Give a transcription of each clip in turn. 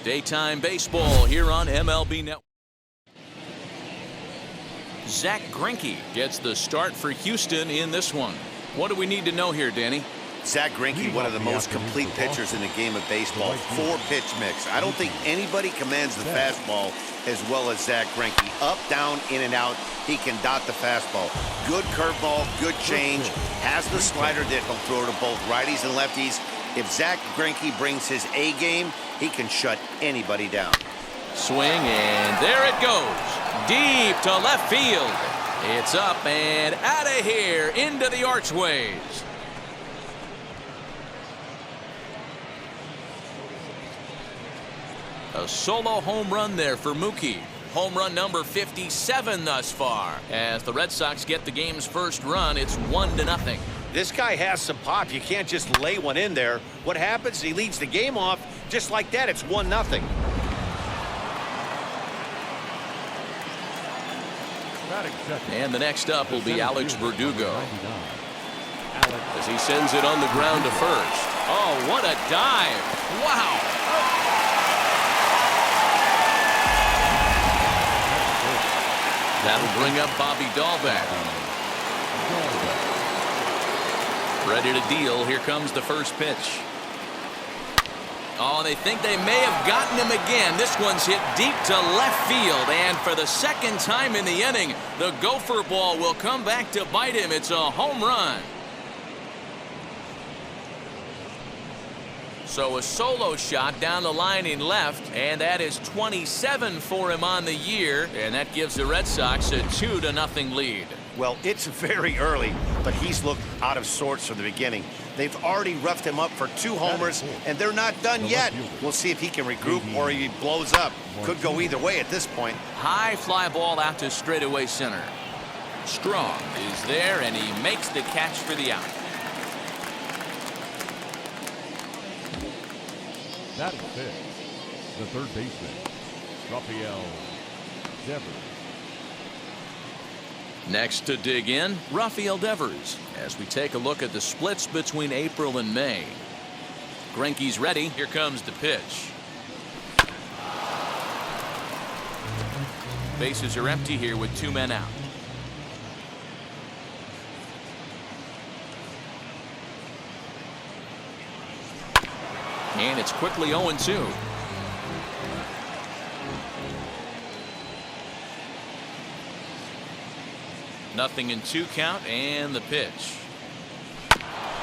Daytime baseball here on MLB Network. Zack Greinke gets the start for Houston in this one. What do we need to know here, Danny? Zack Greinke, one of the most complete pitchers in the game of baseball. 4-pitch mix. I don't think anybody commands the fastball as well as Zack Greinke. Up, down, in, and out. He can dot the fastball. Good curveball, good change. Has the slider that he'll throw to both righties and lefties. If Zack Greinke brings his A game, he can shut anybody down. Swing, and there it goes. Deep to left field. It's up and out of here into the archways. A solo home run there for Mookie. Home run number 57 thus far. As the Red Sox get the game's first run, it's 1-0. This guy has some pop. You can't just lay one in there. What happens? He leads the game off just like that. It's 1-0. And the next up will be Alex Verdugo, as he sends it on the ground to first. Oh, what a dive. Wow. That'll bring up Bobby Dahlbeck. Ready to deal. Here comes the first pitch. Oh, they think they may have gotten him again. This one's hit deep to left field. And for the second time in the inning, the gopher ball will come back to bite him. It's a home run. So a solo shot down the line in left, and that is 27 for him on the year, and that gives the Red Sox a 2-0 lead. Well, it's very early, but he's looked out of sorts from the beginning. They've already roughed him up for 2 homers, and they're not done yet. We'll see if he can regroup or he blows up. Could go either way at this point. High fly ball out to straightaway center. Strong is there, and he makes the catch for the out. That is it. The third baseman, Rafael Devers. Next to dig in, Rafael Devers, as we take a look at the splits between April and May. Greinke's ready. Here comes the pitch. Bases are empty here with 2 men out. And it's quickly 0-2. Nothing in 2 count, and the pitch.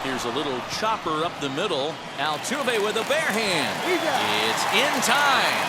Here's a little chopper up the middle. Altuve with a bare hand. It's in time.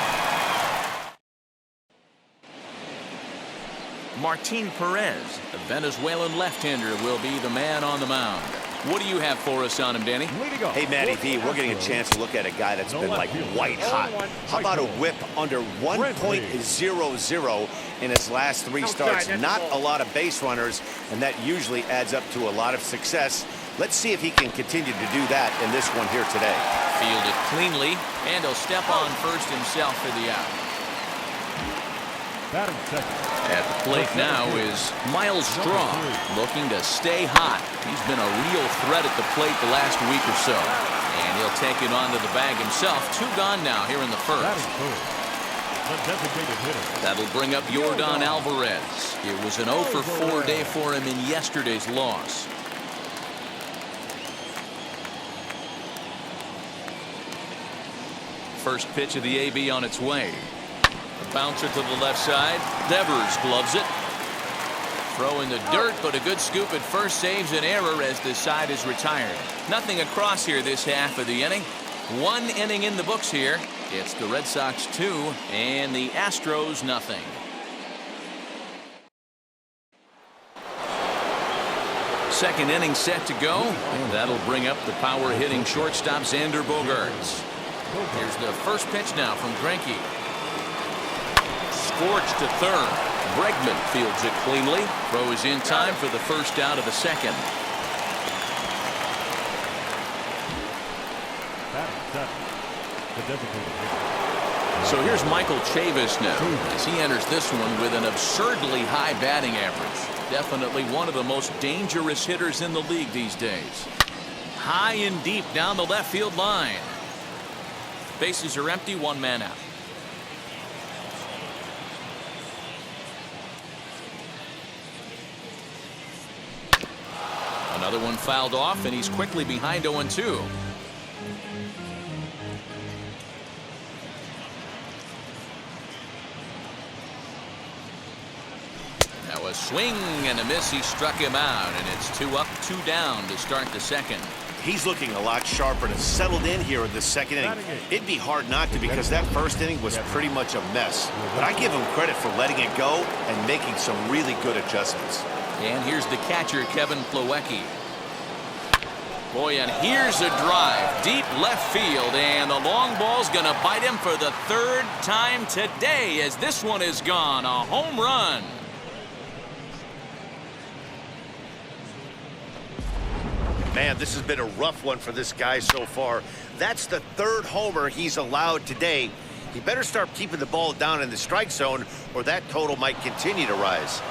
Martin Perez, the Venezuelan left-hander, will be the man on the mound. What do you have for us on him, Danny? Hey, Matty V, we're getting a chance to look at a guy that's been like white hot. How about a whip under 1.00 in his last 3 starts? Not a lot of base runners, and that usually adds up to a lot of success. Let's see if he can continue to do that in this one here today. Fielded cleanly, and he'll step on first himself for the out. At the plate now is Miles Straw, looking to stay hot. He's been a real threat at the plate the last week or so. And he'll take it onto the bag himself. 2 gone now here in the first. That'll bring up Yordan Alvarez. It was an 0 for 4 day for him in yesterday's loss. First pitch of the AB on its way. Bouncer to the left side. Devers gloves it. Throw in the dirt, but a good scoop at first saves an error as the side is retired. Nothing across here this half of the inning. 1 inning in the books here. It's the Red Sox 2 and the Astros nothing. Second inning set to go, and that'll bring up the power hitting shortstop Xander Bogaerts. Here's the first pitch now from Greinke. Scorched to third. Bregman fields it cleanly. Throw is in time for the first out of the second. So here's Michael Chavis now as he enters this one with an absurdly high batting average. Definitely one of the most dangerous hitters in the league these days. High and deep down the left field line. Bases are empty, one man out. Another one fouled off, and he's quickly behind 0-2. Now a swing and a miss. He struck him out, and it's 2 up, 2 down to start the second. He's looking a lot sharper and settled in here in the second inning. It'd be hard not to, because that first inning was pretty much a mess. But I give him credit for letting it go and making some really good adjustments. And here's the catcher, Kevin Plawecki. Boy, and here's a drive. Deep left field, and the long ball's going to bite him for the 3rd time today as this one is gone. A home run. Man, this has been a rough one for this guy so far. That's the 3rd homer he's allowed today. He better start keeping the ball down in the strike zone, or that total might continue to rise.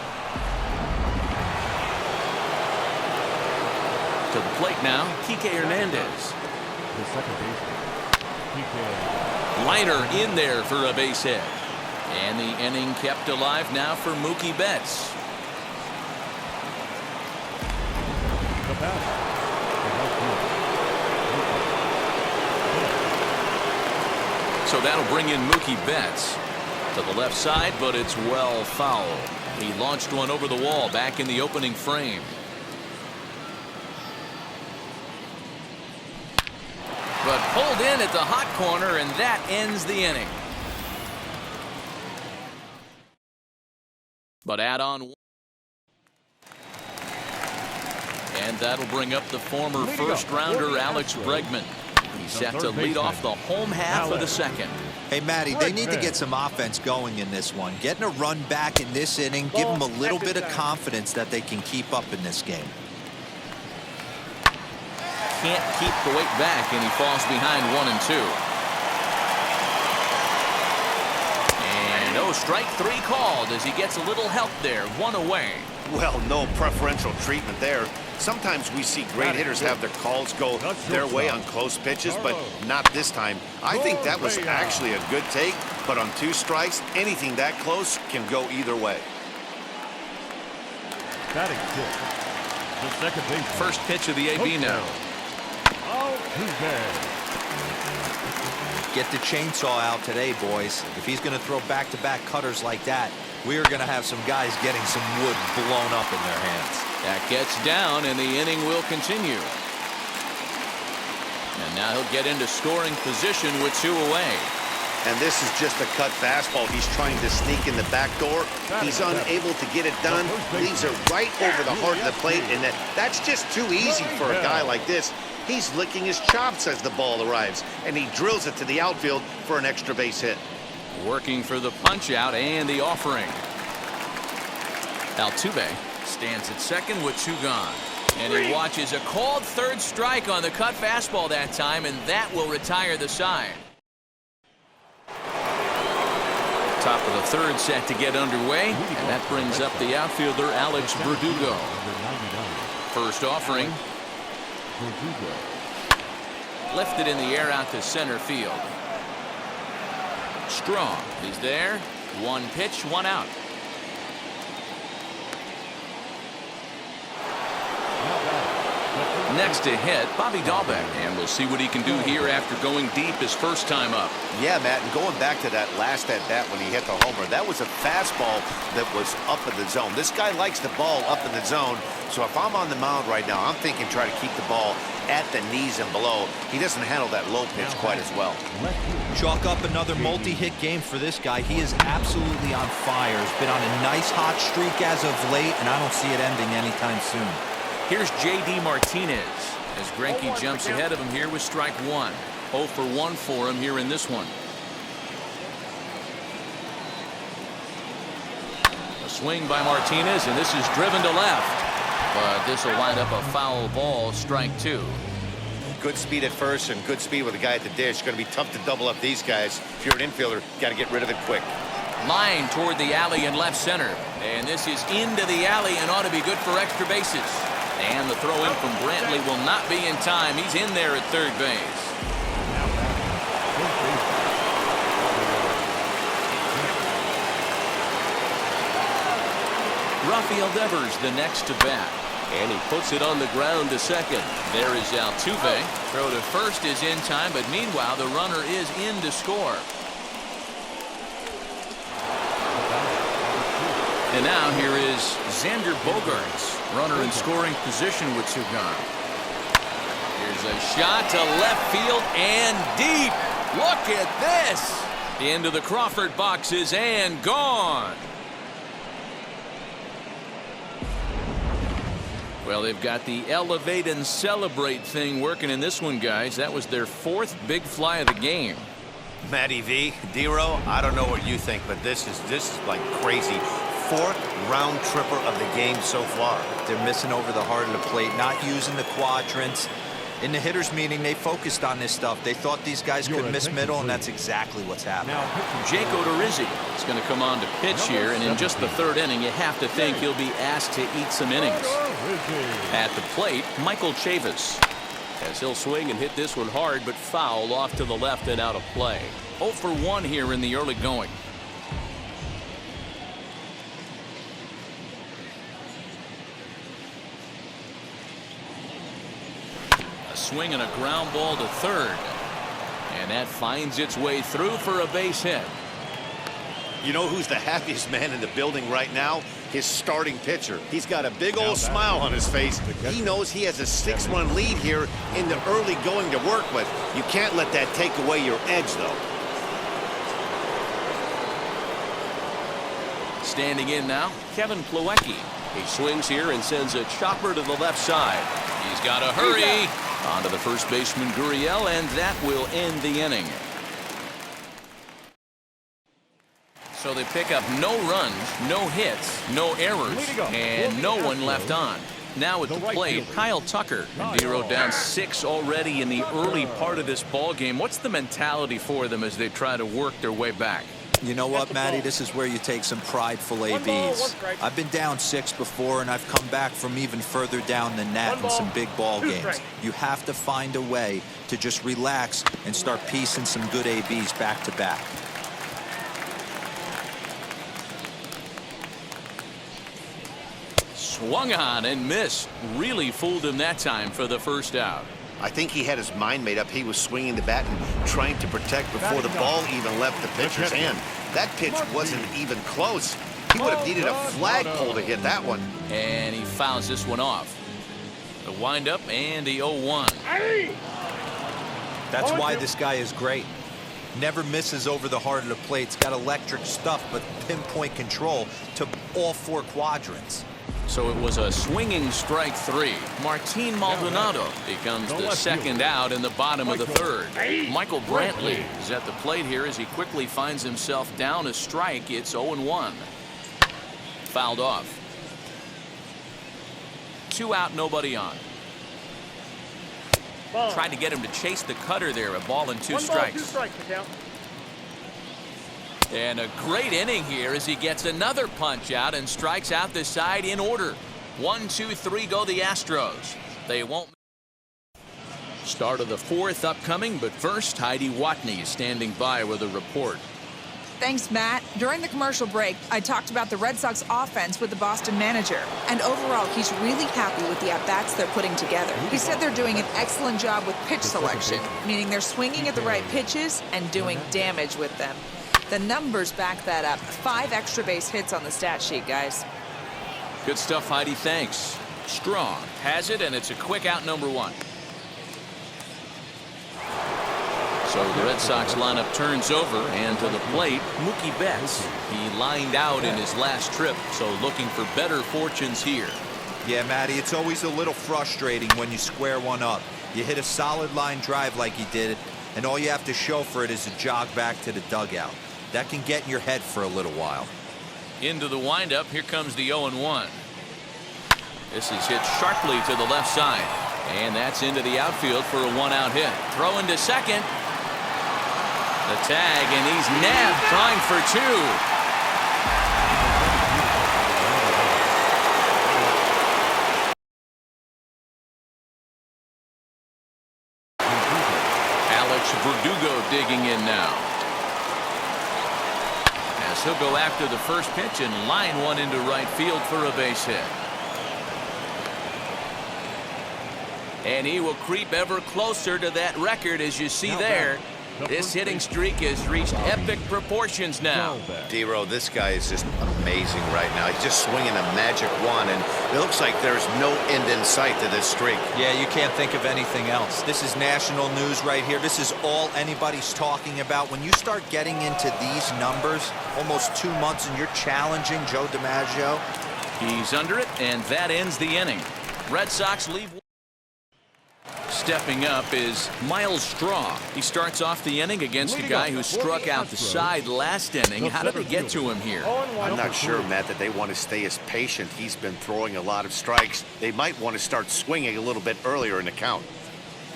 To the plate now, Kike Hernandez. The second baseman, Kike. Liner in there for a base hit. And the inning kept alive now for Mookie Betts. The batter. So that'll bring in Mookie Betts to the left side, but it's well foul. He launched one over the wall back in the opening frame. But pulled in at the hot corner, and that ends the inning. But add on. And that'll bring up the former first-rounder Alex Bregman. He's set to lead off the home half of the second. Hey, Matty, they need to get some offense going in this one. Getting a run back in this inning, give them a little bit of confidence that they can keep up in this game. Can't keep the weight back, and he falls behind 1-2. And no, strike 3 called as he gets a little help there. 1 away. Well, no preferential treatment there. Sometimes we see great hitters have their calls go their way on close pitches, but not this time. I think that was actually a good take, but on 2 strikes, anything that close can go either way. Batting 6. The second baseman. First pitch of the AB now. Get the chainsaw out today, boys. If he's going to throw back-to-back cutters like that, we're going to have some guys getting some wood blown up in their hands. That gets down, and the inning will continue. And now he'll get into scoring position with 2 away. And this is just a cut fastball. He's trying to sneak in the back door. He's unable to get it done. Leaves it right over the heart of the plate, and that's just too easy for a guy like this. He's licking his chops as the ball arrives, and he drills it to the outfield for an extra base hit. Working for the punch out and the offering. Altuve stands at second with 2 gone. And he watches a called 3rd strike on the cut fastball that time, and that will retire the side. Top of the 3rd set to get underway, and that brings up the outfielder Alex Verdugo. First offering. Lifted in the air out to center field. Strong is there. 1 pitch, 1 out. Next to hit, Bobby Dahlbeck, and we'll see what he can do here after going deep his first time up. Yeah, Matt, and going back to that last at-bat when he hit the homer, that was a fastball that was up in the zone. This guy likes the ball up in the zone, so if I'm on the mound right now, I'm thinking try to keep the ball at the knees and below. He doesn't handle that low pitch quite as well. Chalk up another multi-hit game for this guy. He is absolutely on fire. He's been on a nice hot streak as of late, and I don't see it ending anytime soon. Here's J.D. Martinez as Greinke jumps ahead of him here with strike 1. 0 for 1 for him here in this one. A swing by Martinez, and this is driven to left. But this will wind up a foul ball, strike 2. Good speed at first and good speed with the guy at the dish. Going to be tough to double up these guys. If you're an infielder, got to get rid of it quick. Line toward the alley in left center. And this is into the alley and ought to be good for extra bases. And the throw in from Brantley will not be in time. He's in there at 3rd base. Rafael Devers the next to bat. And he puts it on the ground to second. There is Altuve. Throw to first is in time, but meanwhile the runner is in to score. And now here is Xander Bogaerts, runner in scoring position with Sugan. Here's a shot to left field and deep. Look at this. Into the Crawford boxes and gone. Well, they've got the elevate and celebrate thing working in this one, guys. That was their 4th big fly of the game. Matty V, D-Row, I don't know what you think, but this is like crazy. 4th round tripper of the game so far. They're missing over the heart of the plate, not using the quadrants. In the hitters meeting, they focused on this stuff. They thought these guys could miss middle, and that's exactly what's happening. Jake Odorizzi is going to come on to pitch here, and in just the 3rd inning, you have to think he'll be asked to eat some innings. At the plate, Michael Chavis. As he'll swing and hit this one hard, but foul off to the left and out of play. 0 for 1 here in the early going. A swing and a ground ball to third. And that finds its way through for a base hit. You know who's the happiest man in the building right now? His starting pitcher. He's got a big old smile on his face. He knows he has a 6-run lead here in the early going to work with. You can't let that take away your edge, though. Standing in now, Kevin Plawecki. He swings here and sends a chopper to the left side. He's got to hurry. On to the first baseman, Gurriel, and that will end the inning. So they pick up no runs, no hits, no errors, and no one left on. Now at the plate, Kyle Tucker. And D-Row down 6 already in the early part of this ball game. What's the mentality for them as they try to work their way back? You know what, Matty? This is where you take some prideful ABs. I've been down 6 before, and I've come back from even further down than that in some big ball games. You have to find a way to just relax and start piecing some good ABs back to back. Swung on and missed. Really fooled him that time for the first out. I think he had his mind made up. He was swinging the bat and trying to protect before the ball even left the pitcher's hand. That pitch wasn't even close. He would have needed a flagpole to hit that one. And he fouls this one off. The windup and the 0-1. That's why this guy is great. Never misses over the heart of the plate. He's got electric stuff, but pinpoint control to all 4 quadrants. So it was a swinging strike 3. Martin Maldonado becomes the second out in the bottom of the 3rd. Michael Brantley is at the plate here as he quickly finds himself down a strike. It's 0-1. Fouled off. 2 out, nobody on. Tried to get him to chase the cutter there. A ball and 2 strikes. And a great inning here as he gets another punch out and strikes out the side in order. 1, 2, 3 go the Astros. They won't. Start of the 4th upcoming, but first Heidi Watney standing by with a report. Thanks, Matt. During the commercial break, I talked about the Red Sox offense with the Boston manager. And overall, he's really happy with the at-bats they're putting together. He said they're doing an excellent job with pitch selection, meaning they're swinging at the right pitches and doing damage with them. The numbers back that up. 5 extra base hits on the stat sheet, guys. Good stuff, Heidi. Thanks. Strong has it, and it's a quick out, number 1. So the Red Sox lineup turns over, and to the plate, Mookie Betts. He lined out in his last trip, so looking for better fortunes here. Yeah, Matty, it's always a little frustrating when you square one up. You hit a solid line drive like he did, and all you have to show for it is a jog back to the dugout. That can get in your head for a little while. Into the windup, here comes the 0-1. This is hit sharply to the left side, and that's into the outfield for a 1-out hit. Throwing to second. The tag, and he's nabbed, trying for 2. Verdugo digging in now. as he'll go after the first pitch and line one into right field for a base hit. And he will creep ever closer to that record, as you see there. This hitting streak has reached epic proportions now. D-Row, this guy is just amazing right now. He's just swinging a magic wand, and it looks like there's no end in sight to this streak. Yeah, you can't think of anything else. This is national news right here. This is all anybody's talking about. When you start getting into these numbers, almost 2 months, and you're challenging Joe DiMaggio. He's under it, and that ends the inning. Red Sox leave. Stepping up is Miles Straw. He starts off the inning against a guy who struck out the side last inning. How did they get to him here? I'm not sure, Matt, that they want to stay as patient. He's been throwing a lot of strikes. They might want to start swinging a little bit earlier in the count.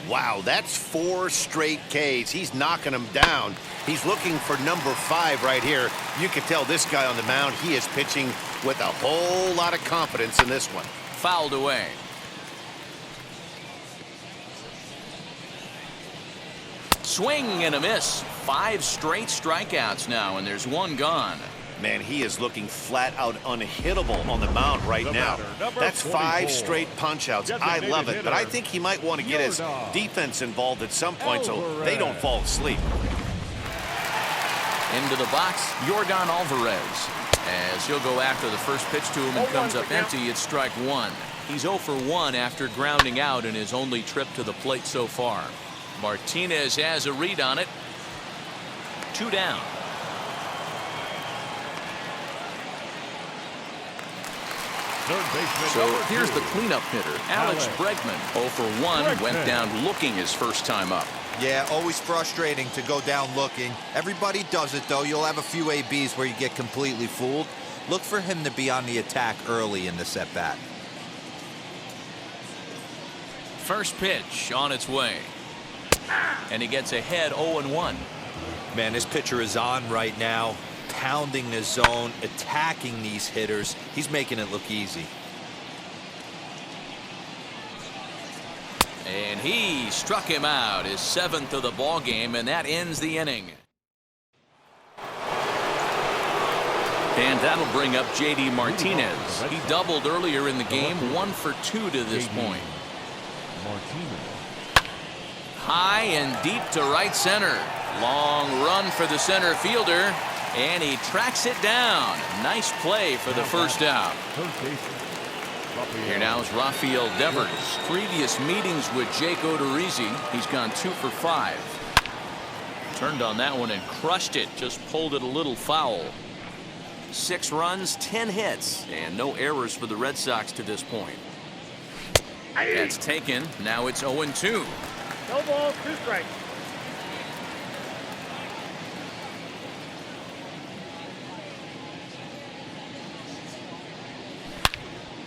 Wow, that's 4 straight Ks. He's knocking them down. He's looking for number 5 right here. You can tell this guy on the mound, he is pitching with a whole lot of confidence in this one. Fouled away. Swing and a miss. 5 straight strikeouts now, and there's 1 gone. Man, he is looking flat out unhittable on the mound right now. That's 5 straight punch-outs. I love it, but I think he might want to get his defense involved at some point so they don't fall asleep. Into the box, Yordan Alvarez. As he'll go after the first pitch to him and comes up empty, it's strike 1. He's 0 for 1 after grounding out in his only trip to the plate so far. Martinez has a read on it. 2 down. So here's the cleanup hitter, Alex Bregman. 0 for 1, went down looking his first time up. Yeah, always frustrating to go down looking. Everybody does it, though. You'll have a few ABs where you get completely fooled. Look for him to be on the attack early in this at-bat. First pitch on its way. And he gets ahead 0-1. Man, this pitcher is on right now, pounding the zone, attacking these hitters. He's making it look easy. And he struck him out, his 7th of the ball game, and that ends the inning. And that'll bring up J.D. Martinez. He doubled earlier in the game, 1 for 2 to this point. High and deep to right center. Long run for the center fielder, and he tracks it down. Nice play for the first out. Here now is Rafael Devers. Previous meetings with Jake Odorizzi, he's gone 2 for 5. Turned on that one and crushed it. Just pulled it a little foul. 6 runs, 10 hits, and no errors for the Red Sox to this point. That's taken. Now it's 0-2. No ball, 2 strikes.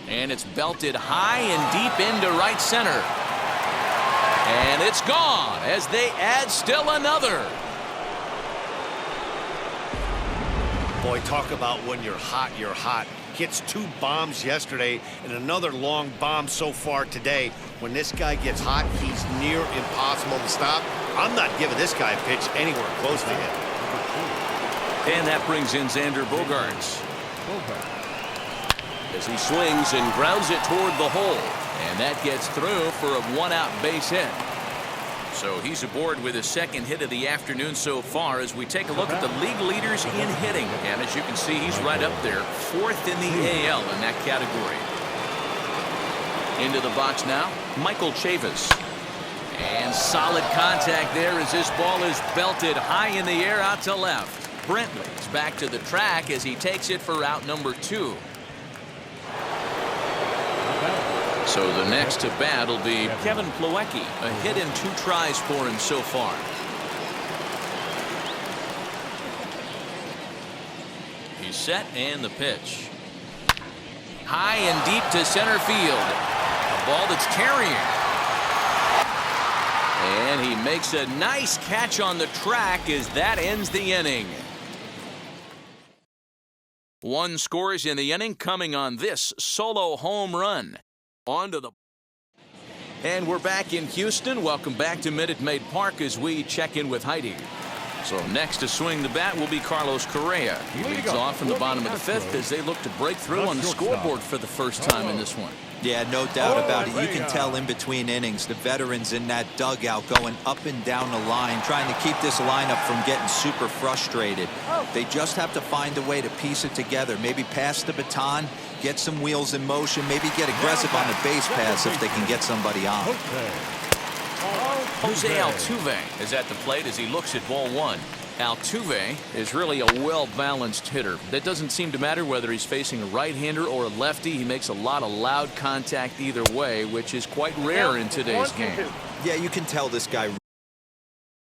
And it's belted high and deep into right center. And it's gone as they add still another. Boy, talk about when you're hot, you're hot. Hits 2 bombs yesterday and another long bomb so far today. When this guy gets hot, he's near impossible to stop. I'm not giving this guy a pitch anywhere close to him. And that brings in Xander Bogaerts. As he swings and grounds it toward the hole. And that gets through for a 1-out base hit. So he's aboard with his 2nd hit of the afternoon so far as we take a look at the league leaders in hitting. And as you can see, he's right up there, 4th in the AL in that category. Into the box now, Michael Chavis. And solid contact there as this ball is belted high in the air out to left. Brentley's back to the track as he takes it for out number 2. So the next to bat will be Kevin Plawecki. A hit and 2 tries for him so far. He's set and the pitch. High and deep to center field. A ball that's carrying. And he makes a nice catch on the track as that ends the inning. 1 scores in the inning coming on this solo home run. On to the... And we're back in Houston. Welcome back to Minute Maid Park as we check in with Heidi. So next to swing the bat will be Carlos Correa. He leads off in the bottom of the fifth as they look to break through on the scoreboard for the first time in this one. Yeah, no doubt about it. You can tell in between innings, the veterans in that dugout going up and down the line, trying to keep this lineup from getting super frustrated. They just have to find a way to piece it together. Maybe pass the baton, get some wheels in motion, maybe get aggressive on the base pass if they can get somebody on. Jose Altuve is at the plate as he looks at ball one. Altuve is really a well-balanced hitter. That doesn't seem to matter whether he's facing a right-hander or a lefty. He makes a lot of loud contact either way, which is quite rare in today's game. Yeah, you can tell this guy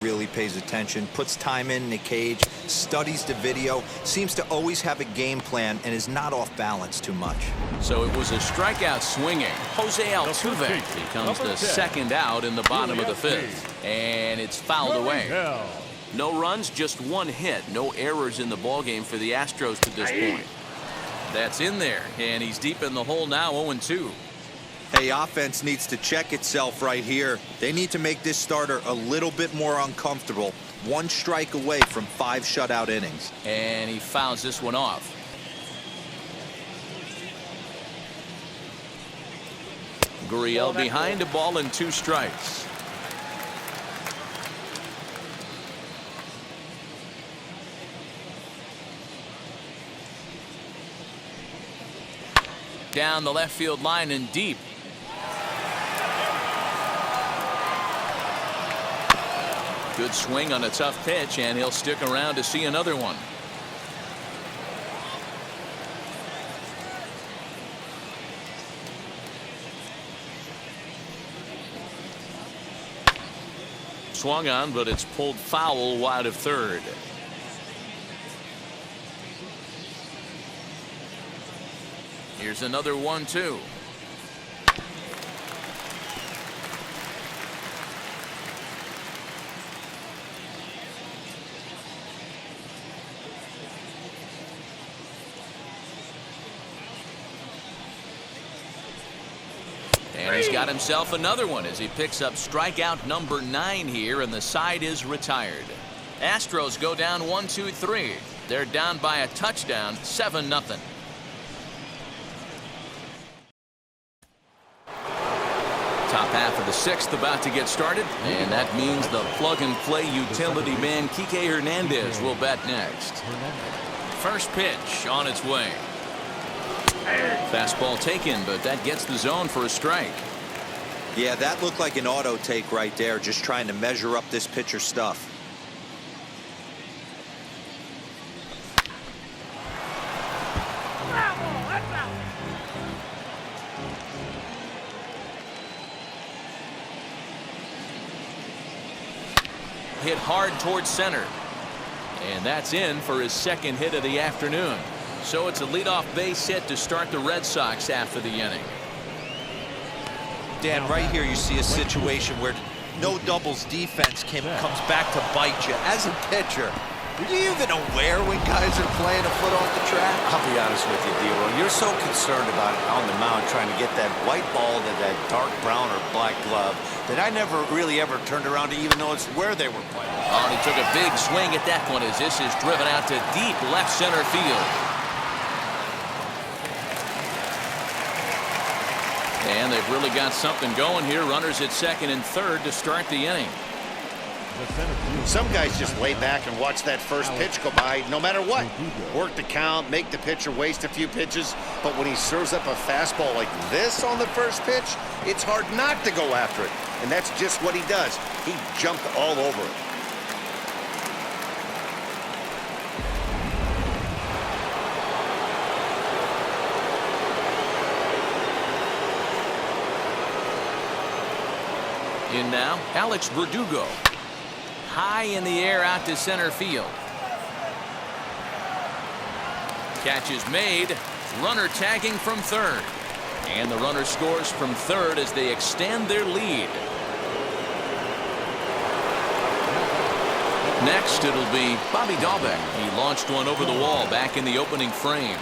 really pays attention, puts time in the cage, studies the video, seems to always have a game plan, and is not off balance too much. So it was a strikeout swinging. Jose Altuve becomes the second out in the bottom of the fifth. And it's fouled away. No runs, just one hit. No errors in the ballgame for the Astros to this point. That's in there, and he's deep in the hole now, 0-2. Hey, offense needs to check itself right here. They need to make this starter a little bit more uncomfortable. One strike away from 5 shutout innings. And he fouls this one off. Gurriel behind, a ball and 2 strikes. Down the left field line and deep. Good swing on a tough pitch, and he'll stick around to see another one. Swung on, but it's pulled foul wide of third. Here's another 1-2. And he's got himself another one as he picks up strikeout number 9 here, and the side is retired. Astros go down 1-2-3. They're down by a touchdown, 7-0. Top half of the 6th about to get started, and that means the plug-and-play utility man Kike Hernandez will bat next. First pitch on its way. Fastball taken, but that gets the zone for a strike. Yeah, that looked like an auto take right there, just trying to measure up this pitcher's stuff. Hit hard towards center. And that's in for his second hit of the afternoon. So it's a leadoff base hit to start the Red Sox after the inning. Dan, right here you see a situation where no doubles defense comes back to bite you. As a pitcher, are you even aware when guys are playing a foot off the track? I'll be honest with you, D-Roy. You're so concerned about it on the mound trying to get that white ball to that dark brown or black glove that I never really ever turned around to even notice where they were playing. Oh, and he took a big swing at that one as this is driven out to deep left center field. And they've really got something going here. Runners at second and third to start the inning. Some guys just lay back and watch that first pitch go by no matter what. Work the count, make the pitcher waste a few pitches. But when he serves up a fastball like this on the first pitch, it's hard not to go after it. And that's just what he does. He jumped all over it. In now, Alex Verdugo. High in the air out to center field. Catch is made. Runner tagging from third. And the runner scores from third as they extend their lead. Next, it'll be Bobby Dalbec. He launched one over the wall back in the opening frame.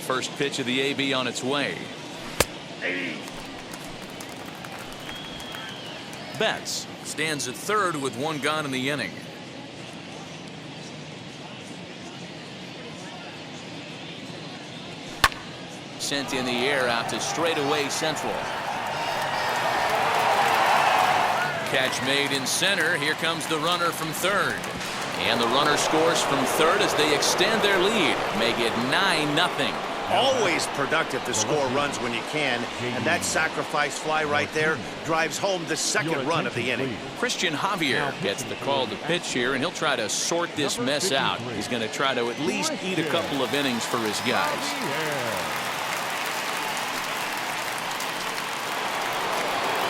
first pitch of the AB on its way. Betts stands at third with one gone in the inning. Sent in the air out to straightaway central. Catch made in center. Here comes the runner from third. And the runner scores from third as they extend their lead. Make it 9-0. Always productive to score runs when you can, and that sacrifice fly right there drives home the second run of the inning. Christian Javier gets the call to pitch here, and he'll try to sort this mess out. He's going to try to at least eat a couple of innings for his guys.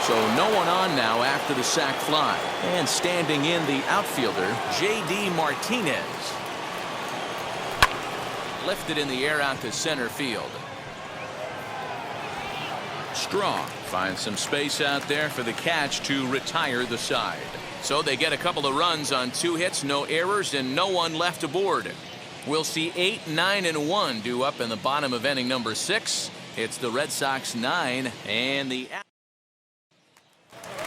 So no one on now after the sac fly. And standing in the outfielder, J.D. Martinez. Lifted in the air out to center field. Strong finds some space out there for the catch to retire the side. So they get a couple of runs on 2 hits, no errors, and no one left aboard. We'll see 8, 9, and 1 due up in the bottom of inning number 6. It's the Red Sox 9 and the...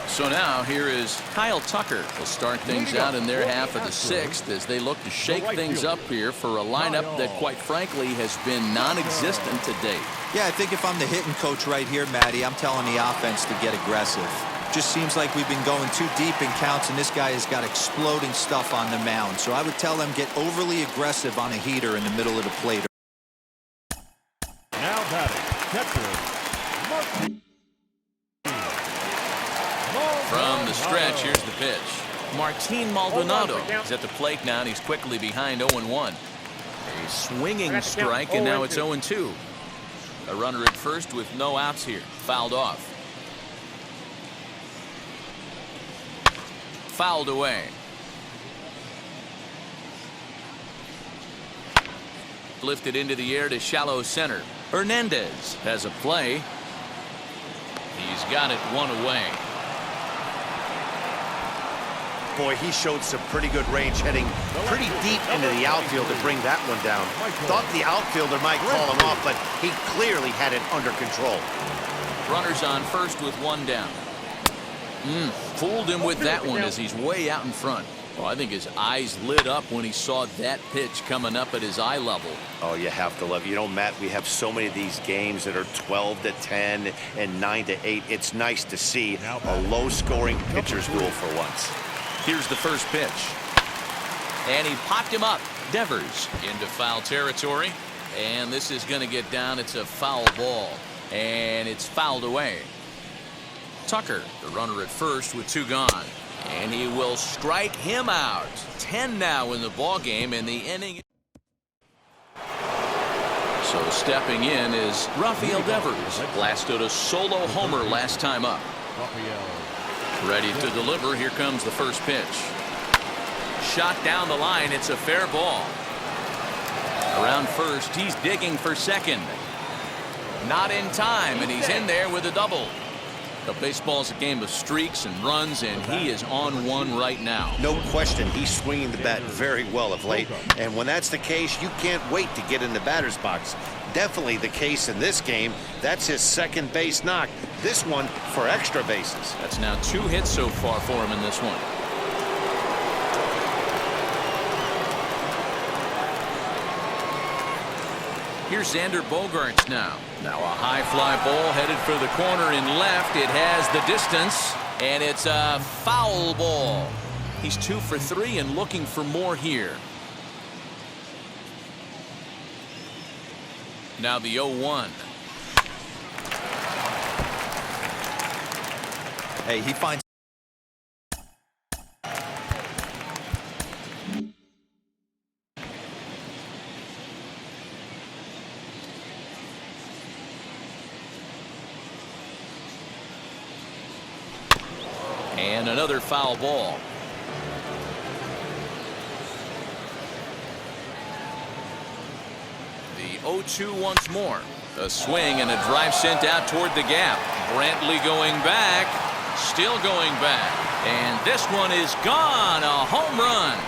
So now here is Kyle Tucker. Will start things out in their half of the 6th as they look to shake things up here for a lineup that quite frankly has been non-existent to date. Yeah, I think if I'm the hitting coach right here, Matty, I'm telling the offense to get aggressive. Just seems like we've been going too deep in counts, and this guy has got exploding stuff on the mound. So I would tell them get overly aggressive on a heater in the middle of the plate. Now batting, catcher, Martin. From the stretch, here's the pitch. Martin Maldonado is at the plate now, and he's quickly behind 0-1. A swinging strike, and now it's 0-2. A runner at first with no outs here. Fouled off. Fouled away. Lifted into the air to shallow center. Hernandez has a play. He's got it one away. Boy, he showed some pretty good range, heading pretty deep into the outfield to bring that one down. Thought the outfielder might call him off, but he clearly had it under control. Runners on first with one down. Fooled him with that one as he's way out in front. Oh, I think his eyes lit up when he saw that pitch coming up at his eye level. Oh, you have to love it. You know, Matt, we have so many of these games that are 12-10 and 9-8. It's nice to see a low-scoring pitcher's duel for once. Here's the first pitch. And he popped him up. Devers into foul territory. And this is going to get down. It's a foul ball. And it's fouled away. Tucker, the runner at first with 2 gone. And he will strike him out. 10 now in the ball game, and the inning. So stepping in is Rafael Devers. Blasted a solo homer last time up. Ready to deliver. Here comes the first pitch. Shot down the line. It's a fair ball. Around first, he's digging for second. Not in time, and he's in there with a double. The baseball's a game of streaks and runs, and he is on one right now. No question, he's swinging the bat very well of late, and when that's the case, you can't wait to get in the batter's box. Definitely the case in this game. That's his second base knock. This one for extra bases. That's now 2 hits so far for him in this one. Here's Xander Bogaerts now. Now a high fly ball headed for the corner in left. It has the distance, and it's a foul ball. He's 2 for 3 and looking for more here. Now the 0-1. Hey, he finds. And another foul ball. The 0-2 once more. A swing and a drive sent out toward the gap. Brantley going back. Still going back. And this one is gone. A home run.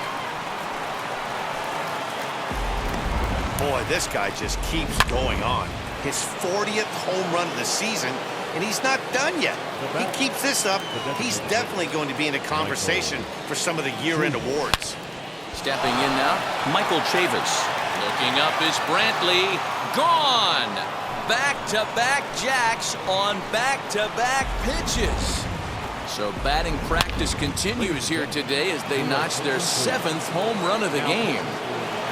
Boy, this guy just keeps going on. His 40th home run of the season, and he's not done yet. He keeps this up, he's definitely going to be in a conversation for some of the year-end awards. Stepping in now, Michael Chavis. Looking up is Brantley. Gone! Back-to-back jacks on back-to-back pitches. So batting practice continues here today as they notch their 7th home run of the game.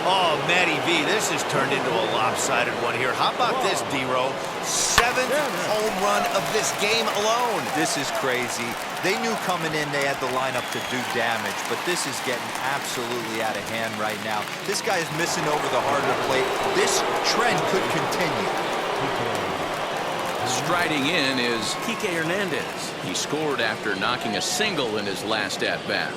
Oh, Matty V, this has turned into a lopsided one here. How about this, D-Row? 7th home run of this game alone. This is crazy. They knew coming in they had the lineup to do damage, but this is getting absolutely out of hand right now. This guy is missing over the heart of the plate. This trend could continue. Striding in is Kike Hernandez. He scored after knocking a single in his last at-bat.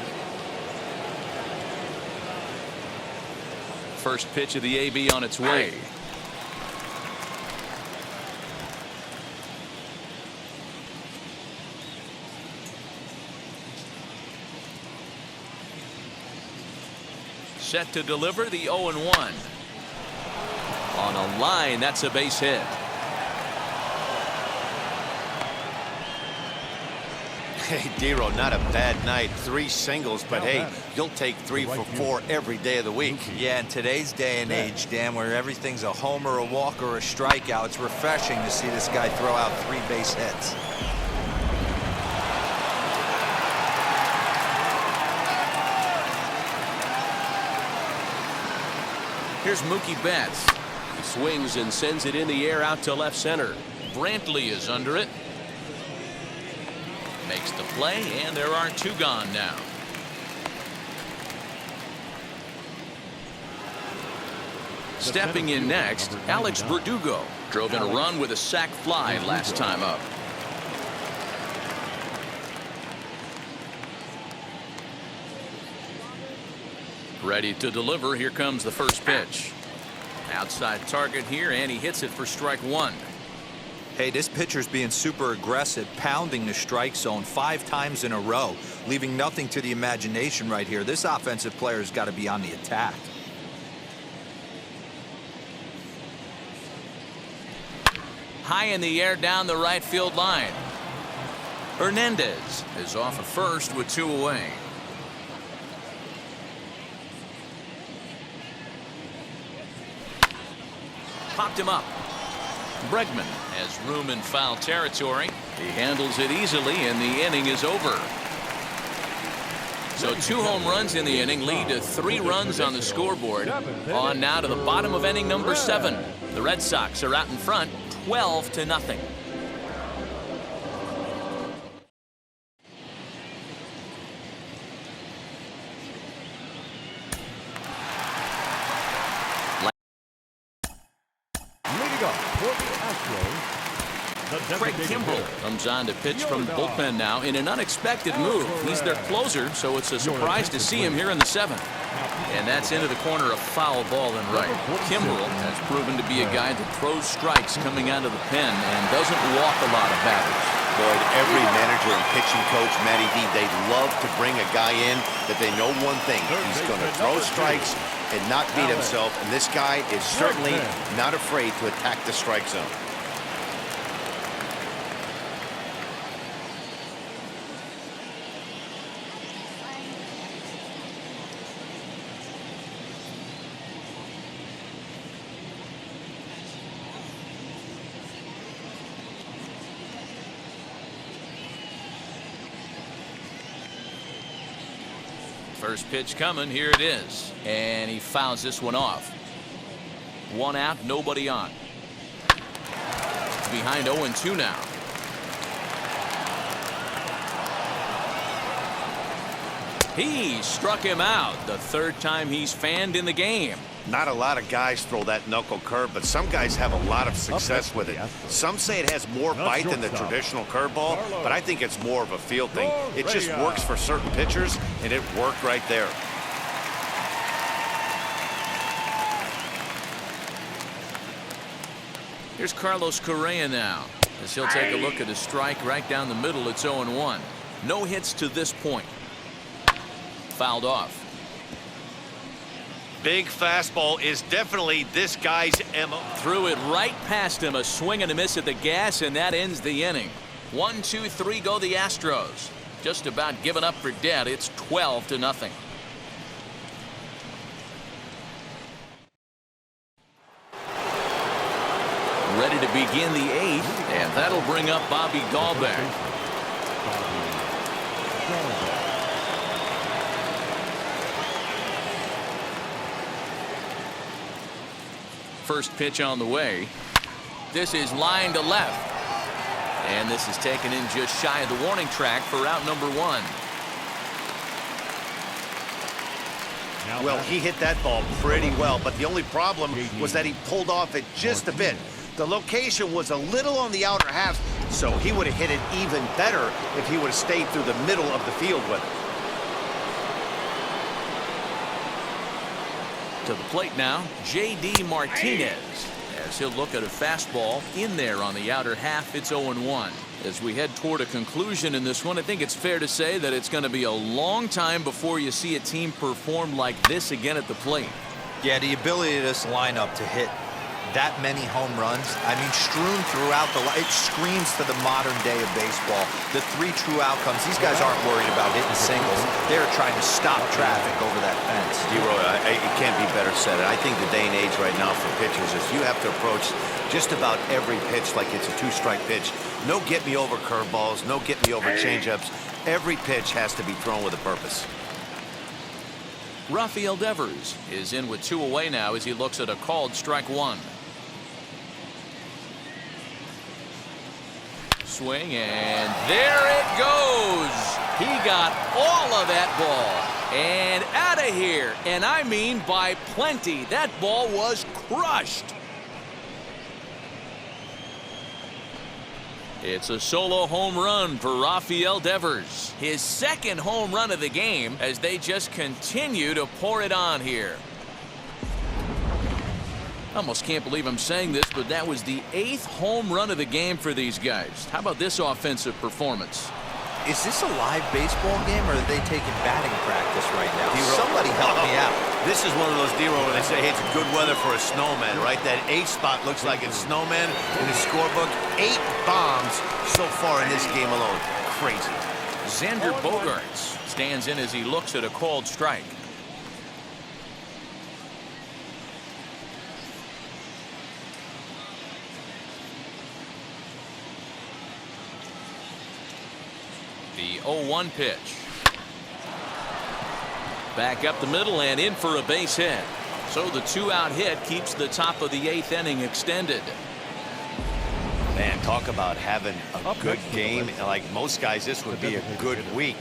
First pitch of the AB on its way. Set to deliver the 0-1. On a line, that's a base hit. Hey, D-Row, not a bad night. 3 singles, but hey, you'll take 3 for 4 every day of the week. Yeah, in today's day and age, Dan, where everything's a homer, a walk, or a strikeout, it's refreshing to see this guy throw out 3 base hits. Here's Mookie Betts. He swings and sends it in the air out to left center. Brantley is under it. Makes the play, and there are 2 gone now. Stepping in next, Alex Verdugo. Drove in a run with a sac fly last time up. Ready to deliver. Here comes the first pitch. Outside target here, and he hits it for strike 1. Hey, this pitcher's being super aggressive, pounding the strike zone 5 times in a row, leaving nothing to the imagination right here. This offensive player's got to be on the attack. High in the air down the right field line. Hernandez is off at first with 2 away. Popped him up. Bregman has room in foul territory. He handles it easily, and the inning is over. So 2 home runs in the inning lead to 3 runs on the scoreboard. On now to the bottom of inning number 7. The Red Sox are out in front, 12-0. Craig Kimbrell comes on to pitch from the bullpen now in an unexpected move. He's their closer, so it's a surprise to see him here in the 7th. And that's into the corner, a foul ball and right. Kimbrell has proven to be a guy that throws strikes coming out of the pen and doesn't walk a lot of batters. Boy, every manager and pitching coach, Matty V, they love to bring a guy in that they know one thing. He's going to throw strikes and not beat himself, and this guy is certainly not afraid to attack the strike zone. First pitch coming, here it is. And he fouls this one off. 1 out, nobody on. Behind 0-2 now. He struck him out, the 3rd time he's fanned in the game. Not a lot of guys throw that knuckle curve, but some guys have a lot of success with it. Some say it has more bite than the traditional curveball, but I think it's more of a feel thing. It just works for certain pitchers, and it worked right there. Here's Carlos Correa now, as he'll take a look at a strike right down the middle. It's 0-1. No hits to this point. Fouled off. big fastball is definitely this guy's MO. Threw it right past him, a swing and a miss at the gas, and that ends the inning. 1, 2, 3 go the Astros. Just about given up for dead. It's 12-0. Ready to begin the 8th, and that'll bring up Bobby Dahlbeck. First pitch on the way. This is line to left. And this is taken in just shy of the warning track for out number 1. Well, he hit that ball pretty well, but the only problem was that he pulled off it just a bit. The location was a little on the outer half, so he would have hit it even better if he would have stayed through the middle of the field with it. To the plate now, J.D. Martinez. As he'll look at a fastball in there on the outer half. It's 0-1. As we head toward a conclusion in this one, I think it's fair to say that it's going to be a long time before you see a team perform like this again at the plate. Yeah, the ability of this lineup to hit that many home runs, I mean, strewn throughout it screams to the modern day of baseball. The 3 true outcomes. These guys aren't worried about hitting singles. They're trying to stop traffic over that fence. D-Roy, it can't be better said. I think the day and age right now for pitchers is you have to approach just about every pitch like it's a 2-strike pitch. No get-me-over curveballs, no get-me-over changeups. Every pitch has to be thrown with a purpose. Rafael Devers is in with 2 away now as he looks at a called strike 1. Swing, and there it goes. He got all of that ball and out of here, and I mean by plenty. That ball was crushed. It's a solo home run for Rafael Devers, his 2nd home run of the game, as they just continue to pour it on here. I almost can't believe I'm saying this, but that was the 8th home run of the game for these guys. How about this offensive performance? Is this a live baseball game, or are they taking batting practice right now? Somebody help me out. This is one of those D-Roll where they say, hey, it's good weather for a snowman, right? That 8 spot looks like it's snowman in the scorebook. 8 bombs so far in this game alone. Crazy. Xander Bogaerts stands in as he looks at a called strike. The 0-1 pitch. Back up the middle and in for a base hit. So the 2-out hit keeps the top of the 8th inning extended. Man, talk about having a good game. Like most guys, this would be a good week.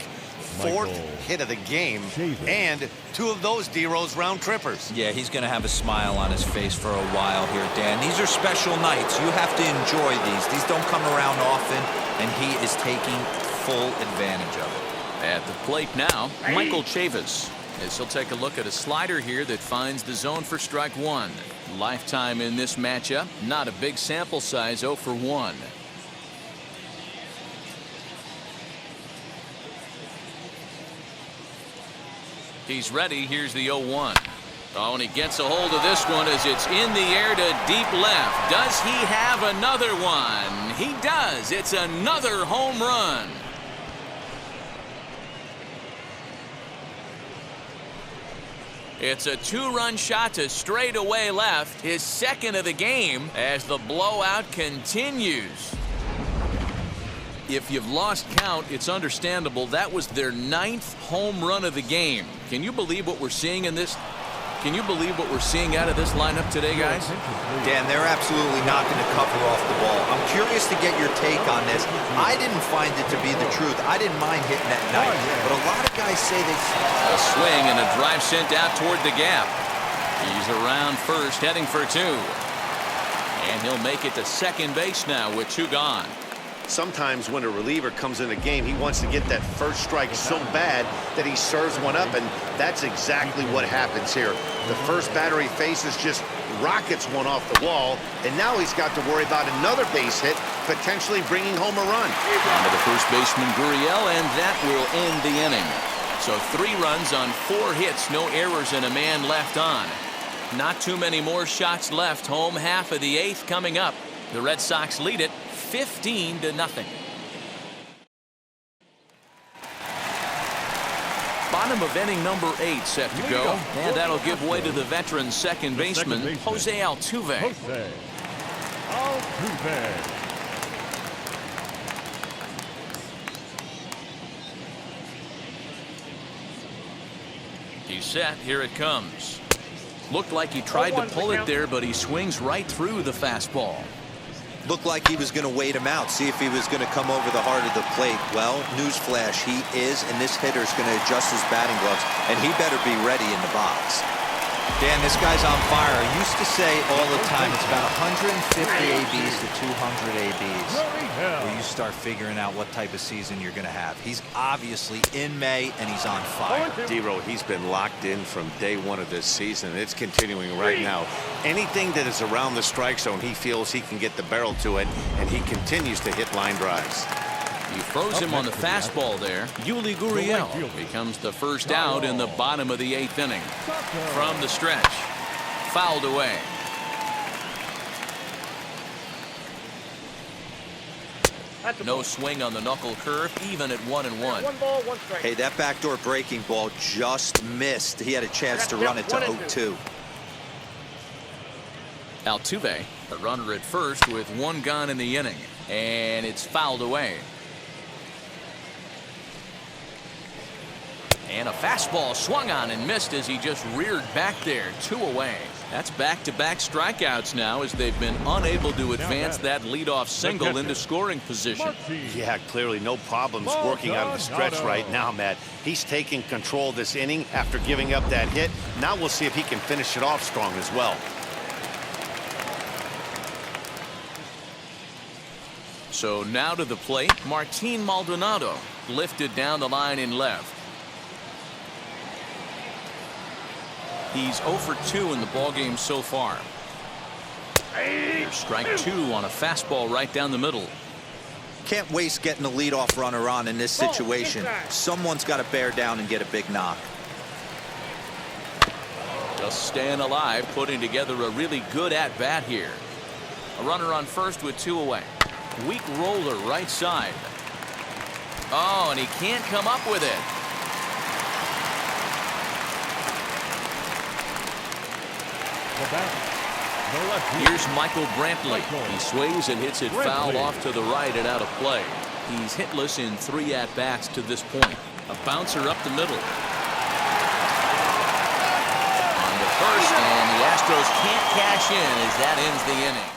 4th hit of the game, and 2 of those D-Rose round trippers. Yeah, he's going to have a smile on his face for a while here, Dan. These are special nights. You have to enjoy these. These don't come around often, and he is taking full advantage of it. At the plate now, Michael Chavis, as he'll take a look at a slider here that finds the zone for strike 1. Lifetime in this matchup, not a big sample size, 0 for 1. He's ready. Here's the 0-1. Oh, and he gets a hold of this one as it's in the air to deep left. Does he have another one? He does. It's another home run. It's a 2-run shot to straightaway left, his 2nd of the game, as the blowout continues. If you've lost count, it's understandable. That was their 9th home run of the game. Can you believe what we're seeing in this? Can you believe what we're seeing out of this lineup today, guys? Dan, they're absolutely not going to cover off the ball. I'm curious to get your take on this. I didn't find it to be the truth. I didn't mind hitting at night, but a lot of guys say they... A swing and a drive sent out toward the gap. He's around first, heading for 2. And he'll make it to second base now with 2 gone. Sometimes when a reliever comes in a game, he wants to get that first strike so bad that he serves one up, and that's exactly what happens here. The first batter he faces just rockets one off the wall, and now he's got to worry about another base hit, potentially bringing home a run. On to the first baseman, Gurriel, and that will end the inning. So 3 runs on 4 hits, no errors, and a man left on. Not too many more shots left. Home half of the 8th coming up. The Red Sox lead it 15-0. Bottom of inning number 8 set to go, and that'll give way to the veteran second baseman, Jose Altuve. Jose Altuve. He's set. Here it comes. Looked like he tried to pull it there, but he swings right through the fastball. Looked like he was going to wait him out, see if he was going to come over the heart of the plate. Well, newsflash, he is, and this hitter's going to adjust his batting gloves, and he better be ready in the box. Dan, this guy's on fire. I used to say all the time, it's about 150 ABs to 200 ABs where you start figuring out what type of season you're going to have. He's obviously in May, and he's on fire. D-Row, he's been locked in from day 1 of this season. It's continuing right now. Anything that is around the strike zone, he feels he can get the barrel to it, and he continues to hit line drives. He froze him on the fastball there. Yuli Gurriel becomes the first out in the bottom of the 8th inning. From the stretch, fouled away. No swing on the knuckle curve, even at 1-1. 1 ball, 1 strike. Hey, that backdoor breaking ball just missed. He had a chance to run it to 0-2. Altuve, a runner at first with 1 gone in the inning, and it's fouled away. And a fastball swung on and missed as he just reared back there. 2 away. That's back-to-back strikeouts now as they've been unable to advance that leadoff single into scoring position. Yeah, clearly no problems working out of the stretch right now, Matt. He's taking control of this inning after giving up that hit. Now we'll see if he can finish it off strong as well. So now to the plate, Martin Maldonado lifted down the line in left. He's 0 for 2 in the ballgame so far. Here's strike 2 on a fastball right down the middle. Can't waste getting a leadoff runner on in this situation. Someone's got to bear down and get a big knock. Just staying alive, putting together a really good at-bat here. A runner on first with 2 away. Weak roller right side. Oh, and he can't come up with it. Here's Michael Brantley. He swings and hits it foul off to the right and out of play. He's hitless in 3 at-bats to this point. A bouncer up the middle. On the first, and the Astros can't cash in as that ends the inning.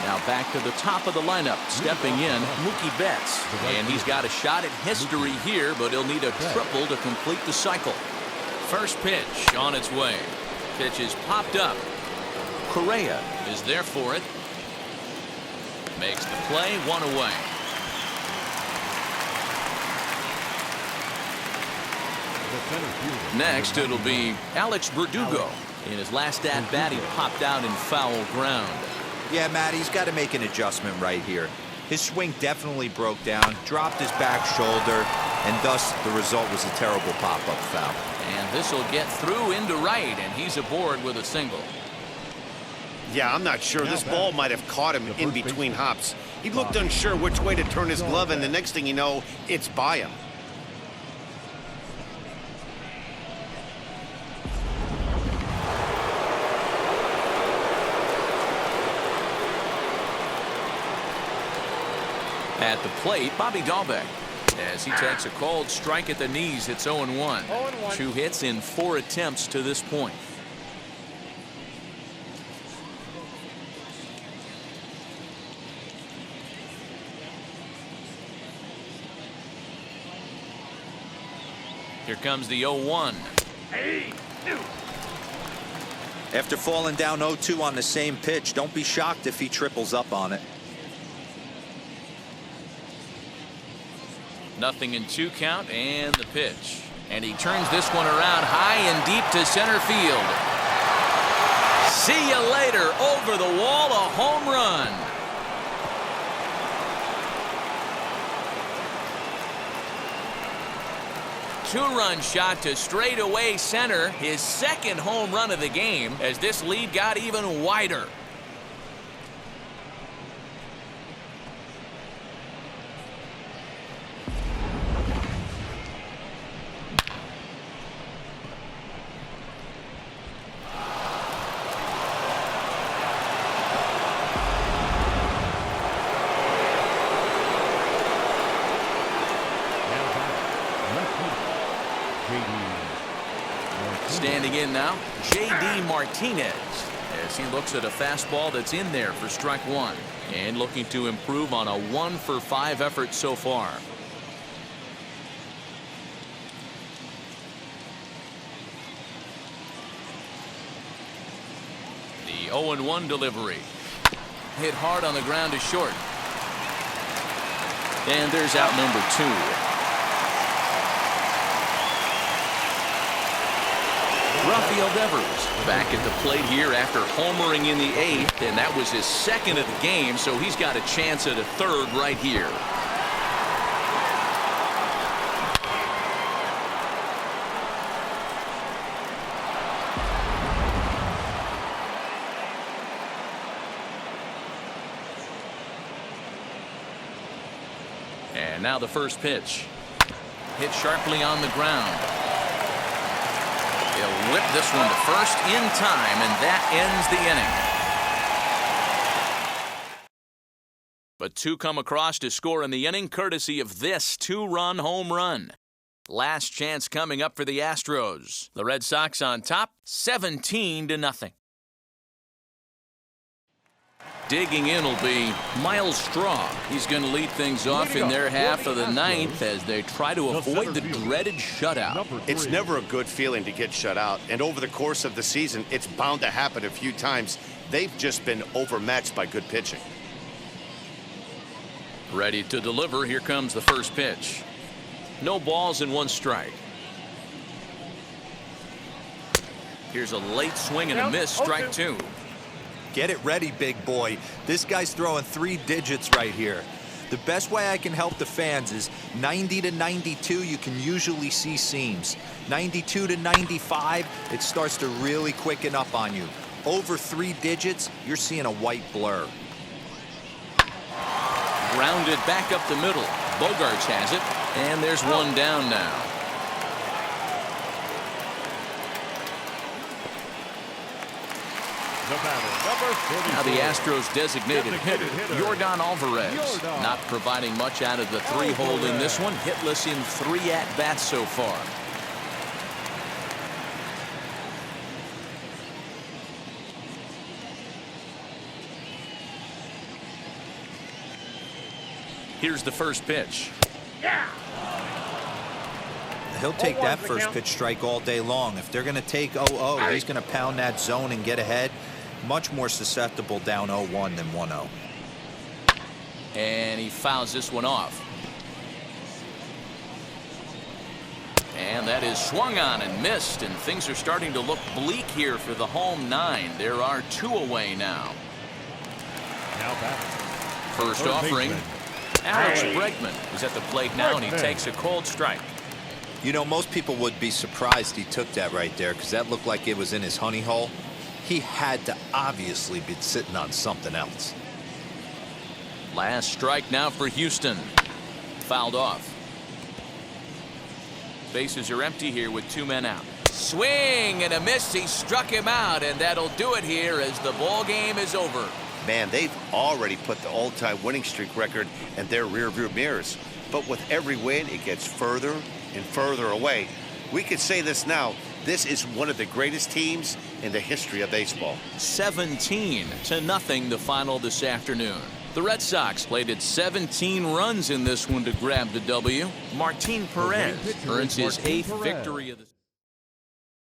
Now back to the top of the lineup, stepping in, Mookie Betts. And he's got a shot at history here, but he'll need a triple to complete the cycle. First pitch on its way. Pitch is popped up. Correa is there for it. Makes the play, 1 away. Next, it'll be Alex Verdugo. In his last at-bat, he popped out in foul ground. Yeah, Matt, he's got to make an adjustment right here. His swing definitely broke down, dropped his back shoulder, and thus the result was a terrible pop-up foul. And this will get through into right, and he's aboard with a single. Yeah, I'm not sure. This ball might have caught him in between hops. He looked unsure which way to turn his glove, and the next thing you know, it's by him. At the plate, Bobby Dahlbeck. As he takes a cold strike at the knees, it's 0-1. 2 hits in 4 attempts to this point. Here comes the 0-1. After falling down 0-2 on the same pitch, don't be shocked if he triples up on it. Nothing in 2 count, and the pitch. And he turns this one around high and deep to center field. See you later. Over the wall, a home run. two-run shot to straightaway center, his second home run of the game, as this lead got even wider. Standing in now, J.D. Martinez, as he looks at a fastball that's in there for strike one, and looking to improve on a 1-for-5 effort so far. The 0-1 delivery. Hit hard on the ground to short. And there's out number 2. Rafael Devers back at the plate here after homering in the 8th, and that was his second of the game, so he's got a chance at a third right here. And now the first pitch. Hit sharply on the ground. He'll whip this one to first in time, and that ends the inning. But 2 come across to score in the inning, courtesy of this 2-run home run. Last chance coming up for the Astros. The Red Sox on top, 17-0. Digging in will be Miles Straw. He's going to lead things off in their half of the 9th as they try to avoid the dreaded shutout. It's never a good feeling to get shut out, and over the course of the season, it's bound to happen a few times. They've just been overmatched by good pitching. Ready to deliver. Here comes the first pitch. No balls and 1 strike. Here's a late swing and a miss, strike 2. Get it ready, big boy. This guy's throwing 3 digits right here. The best way I can help the fans is 90 to 92, you can usually see seams. 92 to 95, it starts to really quicken up on you. Over 3 digits, you're seeing a white blur. Grounded back up the middle. Bogarts has it, and there's 1 down now. Now the Astros designated hitter, Yordan Alvarez, not providing much out of the 3-hole in this one, hitless in 3 at-bats so far. Here's the first pitch. He'll take that first pitch strike all day long. If they're going to take 0-0, he's going to pound that zone and get ahead. Much more susceptible down 0-1 than 1-0. And he fouls this one off. And that is swung on and missed, and things are starting to look bleak here for the home 9. There are 2 away now. First offering. Alex Bregman is at the plate now, and he takes a cold strike. You know, most people would be surprised he took that right there because that looked like it was in his honey hole. He had to obviously be sitting on something else. Last strike now for Houston. Fouled off. Bases are empty here with 2 men out. Swing and a miss. He struck him out, and that'll do it here as the ball game is over. Man, they've already put the all-time winning streak record in their rearview mirrors. But with every win, it gets further and further away. We could say this now. This is one of the greatest teams in the history of baseball. 17-0 the final this afternoon. The Red Sox plated 17 runs in this one to grab the W. Martin Perez earns his 8th victory of the